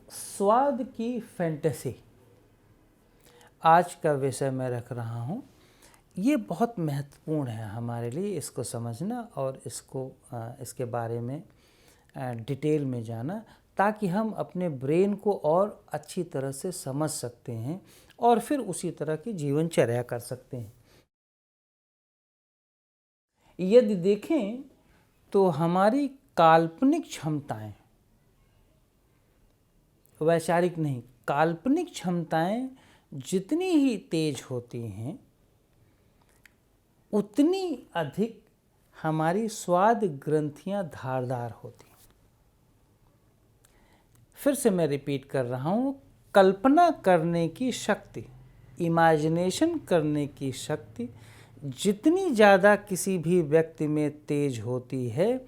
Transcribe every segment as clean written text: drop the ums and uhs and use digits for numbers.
स्वाद की फैंटेसी आज का विषय मैं रख रहा हूँ। ये बहुत महत्वपूर्ण है हमारे लिए इसको समझना और इसके बारे में डिटेल में जाना, ताकि हम अपने ब्रेन को और अच्छी तरह से समझ सकते हैं और फिर उसी तरह की जीवनचर्या कर सकते हैं। यदि देखें तो हमारी काल्पनिक क्षमताएं, वैचारिक नहीं, काल्पनिक क्षमताएं जितनी ही तेज होती हैं उतनी अधिक हमारी स्वाद ग्रंथियां धारदार होती हैं। फिर से मैं रिपीट कर रहा हूँ, कल्पना करने की शक्ति, इमेजिनेशन करने की शक्ति जितनी ज़्यादा किसी भी व्यक्ति में तेज होती है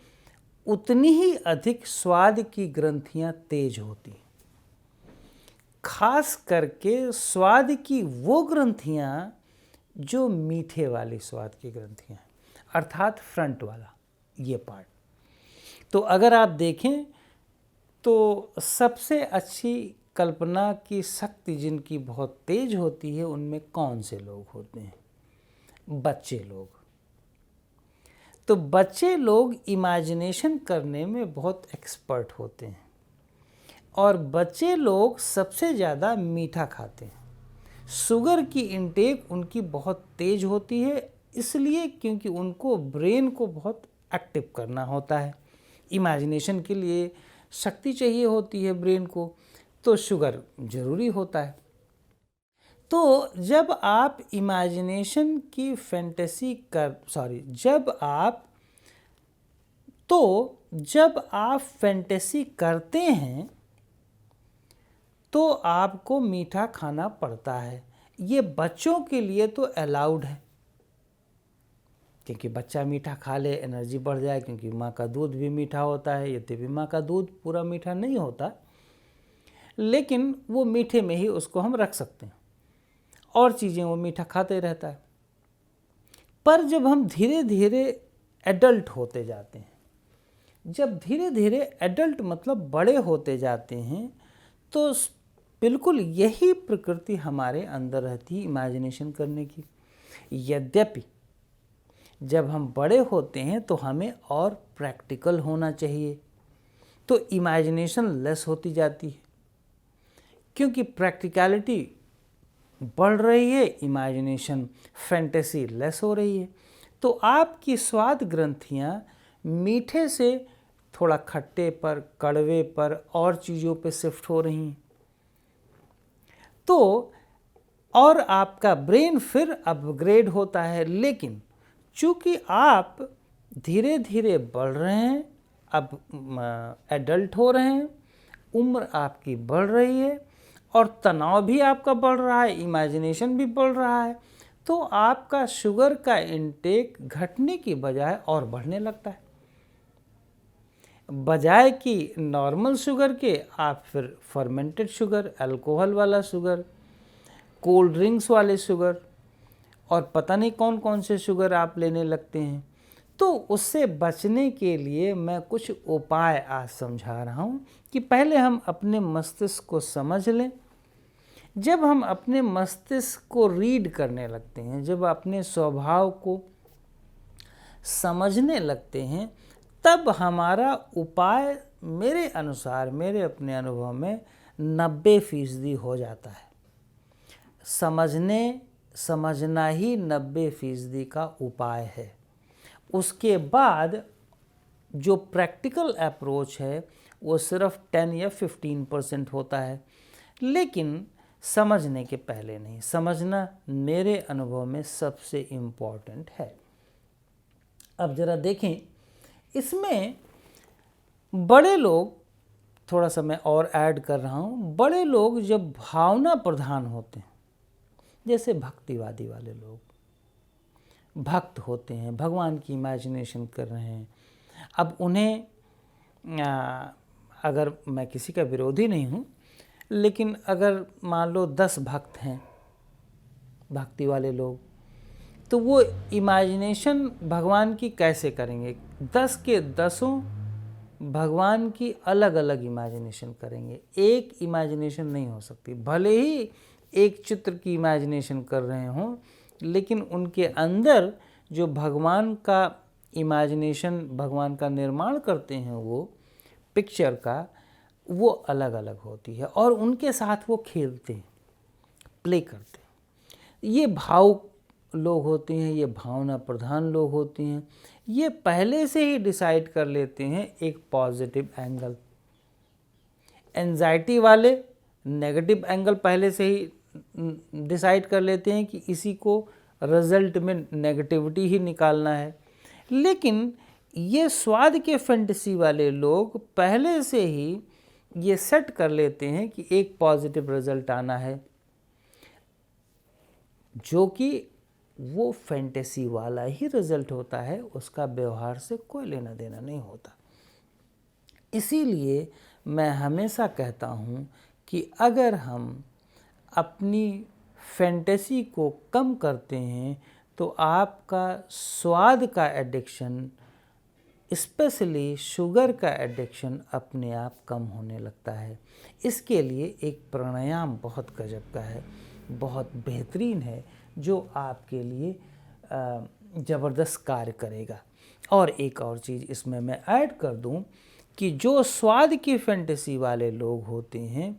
उतनी ही अधिक स्वाद की ग्रंथियां तेज होती हैं। खास करके स्वाद की वो ग्रंथियां जो मीठे वाली स्वाद की ग्रंथियां हैं, अर्थात फ्रंट वाला ये पार्ट। तो अगर आप देखें तो सबसे अच्छी कल्पना की शक्ति जिनकी बहुत तेज होती है उनमें कौन से लोग होते हैं? बच्चे लोग। तो बच्चे लोग इमेजिनेशन करने में बहुत एक्सपर्ट होते हैं और बच्चे लोग सबसे ज़्यादा मीठा खाते हैं। शुगर की इंटेक उनकी बहुत तेज होती है, इसलिए क्योंकि उनको ब्रेन को बहुत एक्टिव करना होता है। इमेजिनेशन के लिए शक्ति चाहिए होती है ब्रेन को, तो शुगर ज़रूरी होता है। तो जब आप इमेजिनेशन की फैंटेसी जब आप फैंटेसी करते हैं तो आपको मीठा खाना पड़ता है। ये बच्चों के लिए तो अलाउड है, क्योंकि बच्चा मीठा खा ले एनर्जी बढ़ जाए, क्योंकि माँ का दूध भी मीठा होता है। यद्यपि माँ का दूध पूरा मीठा नहीं होता, लेकिन वो मीठे में ही उसको हम रख सकते हैं और चीज़ें वो मीठा खाते रहता है। पर जब हम धीरे धीरे एडल्ट होते जाते हैं, जब धीरे धीरे एडल्ट मतलब बड़े होते जाते हैं, तो बिल्कुल यही प्रकृति हमारे अंदर रहती है इमेजिनेशन करने की। यद्यपि जब हम बड़े होते हैं तो हमें और प्रैक्टिकल होना चाहिए, तो इमेजिनेशन लेस होती जाती है, क्योंकि प्रैक्टिकलिटी बढ़ रही है, इमेजिनेशन फैंटेसी लेस हो रही है। तो आपकी स्वाद ग्रंथियाँ मीठे से थोड़ा खट्टे पर, कड़वे पर और चीज़ों पे शिफ्ट हो रही हैं। तो और आपका ब्रेन फिर अपग्रेड होता है। लेकिन चूँकि आप धीरे धीरे बढ़ रहे हैं, अब एडल्ट हो रहे हैं, उम्र आपकी बढ़ रही है और तनाव भी आपका बढ़ रहा है, इमेजिनेशन भी बढ़ रहा है, तो आपका शुगर का इंटेक घटने की बजाय और बढ़ने लगता है। बजाय कि नॉर्मल शुगर के आप फिर फर्मेंटेड शुगर, अल्कोहल वाला शुगर, कोल्ड ड्रिंक्स वाले शुगर और पता नहीं कौन कौन से शुगर आप लेने लगते हैं। तो उससे बचने के लिए मैं कुछ उपाय आज समझा रहा हूँ कि पहले हम अपने मस्तिष्क को समझ लें। जब हम अपने मस्तिष्क को रीड करने लगते हैं, जब अपने स्वभाव को समझने लगते हैं, तब हमारा उपाय मेरे अनुसार, मेरे अपने अनुभव में 90% हो जाता है। समझना ही 90% का उपाय है। उसके बाद जो प्रैक्टिकल अप्रोच है वो सिर्फ 10 या 15% होता है, लेकिन समझने के पहले नहीं। समझना मेरे अनुभव में सबसे इम्पॉर्टेंट है। अब ज़रा देखें, इसमें बड़े लोग, थोड़ा सा मैं और ऐड कर रहा हूँ, बड़े लोग जब भावना प्रधान होते हैं, जैसे भक्तिवादी वाले लोग भक्त होते हैं, भगवान की इमेजिनेशन कर रहे हैं। अब उन्हें अगर मैं किसी का विरोधी नहीं हूँ, लेकिन अगर मान लो 10 भक्त हैं भक्ति वाले लोग, तो वो इमेजिनेशन भगवान की कैसे करेंगे? 10 के 10 भगवान की अलग अलग इमेजिनेशन करेंगे, एक इमेजिनेशन नहीं हो सकती। भले ही एक चित्र की इमेजिनेशन कर रहे हों, लेकिन उनके अंदर जो भगवान का इमेजिनेशन, भगवान का निर्माण करते हैं वो पिक्चर का, वो अलग अलग होती है और उनके साथ वो खेलते हैं, प्ले करते हैं। ये भावुक लोग होते हैं, ये भावना प्रधान लोग होते हैं, ये पहले से ही डिसाइड कर लेते हैं एक पॉजिटिव एंगल। एंजाइटी वाले नेगेटिव एंगल पहले से ही डिसाइड कर लेते हैं कि इसी को रिजल्ट में नेगेटिविटी ही निकालना है। लेकिन ये स्वाद के फैंटेसी वाले लोग पहले से ही ये सेट कर लेते हैं कि एक पॉजिटिव रिजल्ट आना है, जो कि वो फैंटेसी वाला ही रिजल्ट होता है, उसका व्यवहार से कोई लेना देना नहीं होता। इसीलिए मैं हमेशा कहता हूँ कि अगर हम अपनी फैंटेसी को कम करते हैं तो आपका स्वाद का एडिक्शन, स्पेशली शुगर का एडिक्शन अपने आप कम होने लगता है। इसके लिए एक प्राणायाम बहुत गजब का है, बहुत बेहतरीन है, जो आपके लिए ज़बरदस्त कार्य करेगा। और एक और चीज़ इसमें मैं ऐड कर दूं कि जो स्वाद की फैंटेसी वाले लोग होते हैं,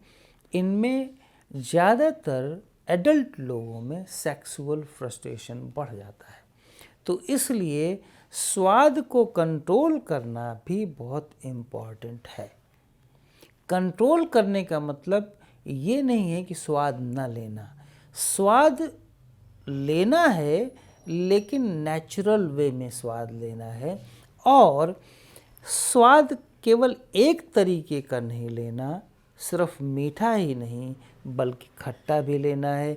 इनमें ज़्यादातर एडल्ट लोगों में सेक्सुअल फ्रस्ट्रेशन बढ़ जाता है। तो इसलिए स्वाद को कंट्रोल करना भी बहुत इम्पॉर्टेंट है। कंट्रोल करने का मतलब ये नहीं है कि स्वाद न लेना, स्वाद लेना है, लेकिन नेचुरल वे में स्वाद लेना है। और स्वाद केवल एक तरीके का नहीं लेना, सिर्फ मीठा ही नहीं बल्कि खट्टा भी लेना है,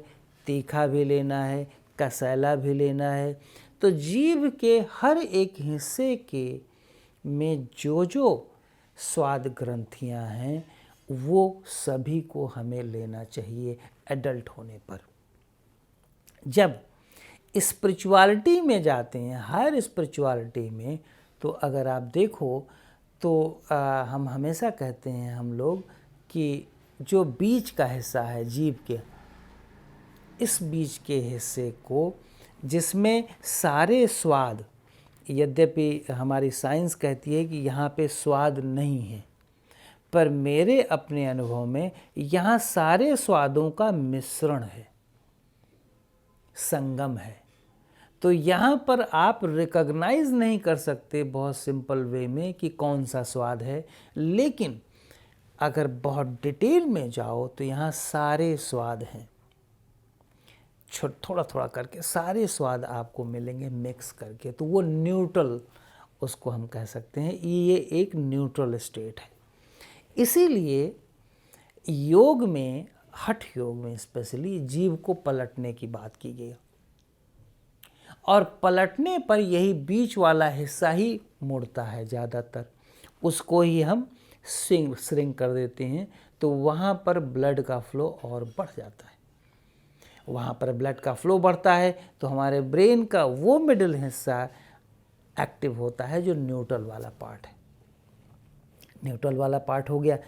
तीखा भी लेना है, कसैला भी लेना है। तो जीभ के हर एक हिस्से के में जो जो स्वाद ग्रंथियां हैं, वो सभी को हमें लेना चाहिए एडल्ट होने पर। जब स्पिरिचुअलिटी में जाते हैं, हायर स्पिरिचुअलिटी में, तो अगर आप देखो तो हम हमेशा कहते हैं हम लोग कि जो बीच का हिस्सा है जीभ के, इस बीच के हिस्से को, जिसमें सारे स्वाद, यद्यपि हमारी साइंस कहती है कि यहाँ पे स्वाद नहीं है, पर मेरे अपने अनुभव में यहाँ सारे स्वादों का मिश्रण है, संगम है। तो यहाँ पर आप रिकॉग्नाइज नहीं कर सकते बहुत सिंपल वे में कि कौन सा स्वाद है, लेकिन अगर बहुत डिटेल में जाओ तो यहाँ सारे स्वाद हैं, थोड़ा थोड़ा करके सारे स्वाद आपको मिलेंगे मिक्स करके। तो वो न्यूट्रल, उसको हम कह सकते हैं, ये एक न्यूट्रल स्टेट है। इसीलिए योग में, हठ योग में स्पेशली, जीभ को पलटने की बात की गई, और पलटने पर यही बीच वाला हिस्सा ही मुड़ता है ज़्यादातर, उसको ही हम श्रिंक कर देते हैं। तो वहाँ पर ब्लड का फ्लो और बढ़ जाता है। वहाँ पर ब्लड का फ्लो बढ़ता है तो हमारे ब्रेन का वो मिडिल हिस्सा एक्टिव होता है जो न्यूट्रल वाला पार्ट है। न्यूट्रल वाला पार्ट हो गया,